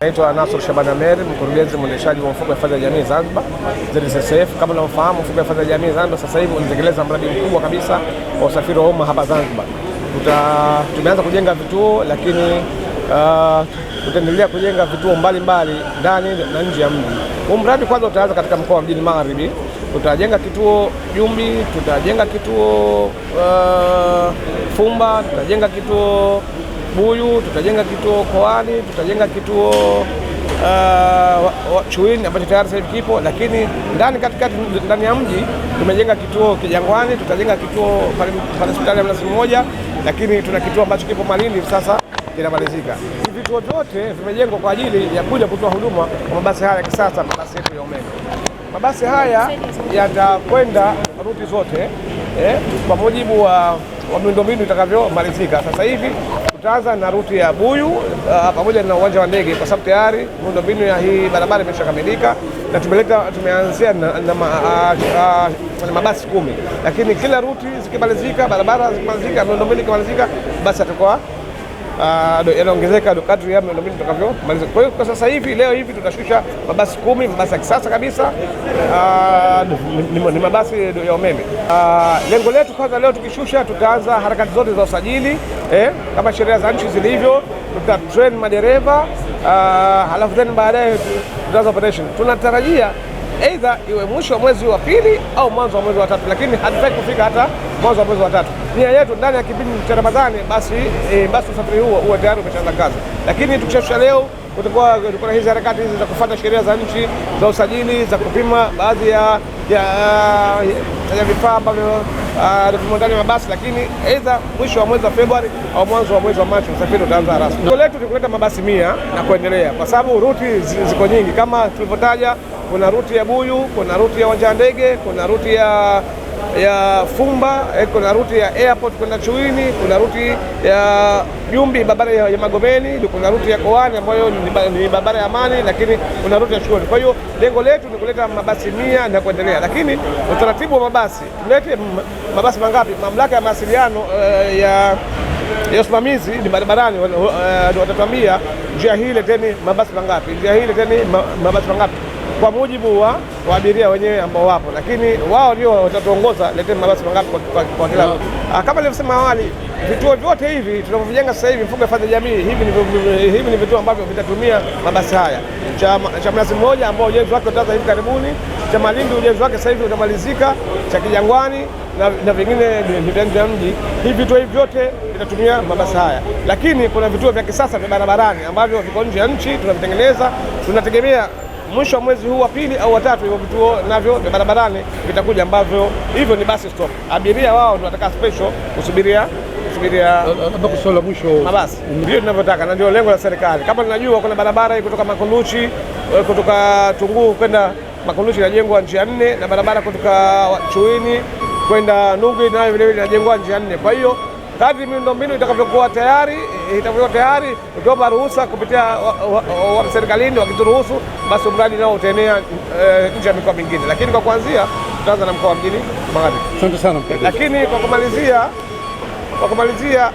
Naitwa Nasr Shaban Amer, mkurugenzi mwendeshaji wa mfuko wa hifadhi ya jamii Zanzibar ZSSF. Kama unavyofahamu, mfuko wa hifadhi ya jamii Zanzibar sasa hivi unatekeleza mradi mkubwa kabisa wa usafiri wa umma hapa Zanzibar. Tumeanza kujenga vituo, lakini tutaendelea kujenga vituo mbalimbali ndani na nje ya mji. Huu mradi kwanza utaanza katika mkoa wa Mjini Magharibi. Tutajenga kituo Jumbi, tutajenga kituo Fumba, tutajenga kituo Buyu, tutajenga kituo Koani, tutajenga kituo Chuini ambacho tayari sasa hivi kipo, lakini ndani ya mji tumejenga kituo Kijangwani, tutajenga kituo pale hospitali ya Mnazi Mmoja, lakini tuna kituo ambacho kipo Malindi sasa kinamalizika. Vituo vyote vimejengwa kwa ajili ya kuja kutoa huduma kwa mabasi haya ya kisasa, mabasi yetu ya umeme. Mabasi haya yatakwenda ruti zote kwa mujibu wa miundombinu itakavyomalizika. Sasa hivi tutaanza na ruti ya Buyu pamoja na uwanja wa ndege, kwa sababu tayari miundombinu ya hii barabara imeshakamilika na tumeanzia na mabasi 10, lakini kila ruti zikimalizika, barabara zikimalizika, miundombinu ikimalizika, basi atakuwa yanaongezeka kadri ya miundombinu itakavyomalizika. Kwa hiyo kwa sasa hivi, leo hivi tutashusha mabasi 10, mabasi ya kisasa kabisa, ni mabasi ya umeme. Lengo letu kwanza, leo tukishusha, tutaanza harakati zote za usajili kama sheria za nchi zilivyo, tutatrain madereva, halafu tena baadaye tutaanza operation. Tunatarajia aidha iwe mwisho wa mwezi wa pili au mwanzo wa mwezi wa tatu, lakini hatutaki kufika hata mwanzo wa mwezi wa tatu. Nia yetu ndani ya kipindi cha Ramadhani basi usafiri huo uwe tayari umeshaanza kazi, lakini tukishusha leo kutakuwa kuna hizi harakati hizi za kufuata sheria za nchi za usajili, za kupima baadhi ya vifaa ambavyo vimo ndani ya mabasi, lakini aidha mwisho wa mwezi wa Februari au mwanzo wa mwezi wa Machi usafiri utaanza rasmi. Lengo letu ni kuleta mabasi 100 na kuendelea, kwa sababu ruti ziko nyingi kama tulivyotaja. Kuna ruti ya Buyu, kuna ruti ya uwanja wa ndege, kuna ruti ya Fumba, kuna ruti ya airport kwenda Chuini, kuna ruti ya Jumbi barabara ya Magomeni, kuna ruti ya Koani ambayo ni barabara ya Amani, lakini kuna ruti ya Chuoni. Kwa hiyo lengo letu ni kuleta mabasi 100 na kuendelea, lakini utaratibu wa mabasi, tulete mabasi mangapi? Mamlaka ya mawasiliano ya usimamizi ni barabarani watatuambia njia hii leteni mabasi mangapi, njia hii leteni mabasi mangapi, kwa mujibu wa abiria wenyewe ambao wapo, lakini wao ndio watatuongoza leteni mabasi mangapi kwa kila. Kama nilivyosema awali, vituo vyote hivi tunavyojenga sasa hivi, mfuko wa hifadhi ya jamii, hivi ni vituo ambavyo vitatumia mabasi haya. Cha Mnazi Mmoja ambao ujenzi wake utaanza hivi karibuni, cha Malindi ujenzi wake sasa hivi utamalizika, cha Kijangwani na vingine vya nje ya mji. Hivi vituo hivi vyote vitatumia mabasi haya, lakini kuna vituo vya kisasa vya barabarani ambavyo viko nje ya nchi, tunavitengeneza. Tunategemea mwisho wa mwezi huu wa pili au wa tatu, hivyo vituo navyo vya barabarani vitakuja, ambavyo hivyo ni basi stop. Abiria wao ndio wataka special kusubiria mwisho mabasi. Ndio tunavyotaka na ndio lengo la serikali. Kama tunajua kuna barabara hii kutoka Makunduchi, kutoka Tunguu kwenda Makunduchi inajengwa njia 4, na barabara kutoka Chuini kwenda Nungi nayo vile vile inajengwa njia 4. Kwa hiyo kadri miundombinu itakavyokuwa tayari, ukiomba ruhusa kupitia serikalini, wakituruhusu basi mradi nao utaenea nje ya mikoa mingine, lakini kwa kuanzia tutaanza na mkoa wa Mjini Magharibi. Asante sana. Lakini kwa kumalizia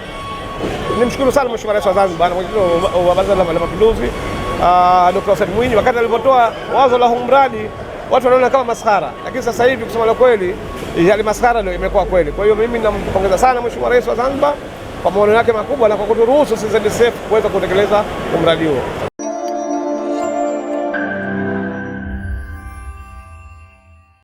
nimshukuru sana Mheshimiwa Rais wa Zanzibar, Mwenyekiti wa Baraza la Mapinduzi, Dr. Hussein Mwinyi. Wakati alipotoa wazo la huu mradi, watu wanaona kama maskhara, lakini sasa hivi kusema la kweli, yale maskhara ndio imekuwa kweli. Kwa hiyo mimi nampongeza sana Mheshimiwa Rais wa Zanzibar kwa maono yake makubwa na kwa kuturuhusu sisi ZSSF kuweza kutekeleza mradi huo.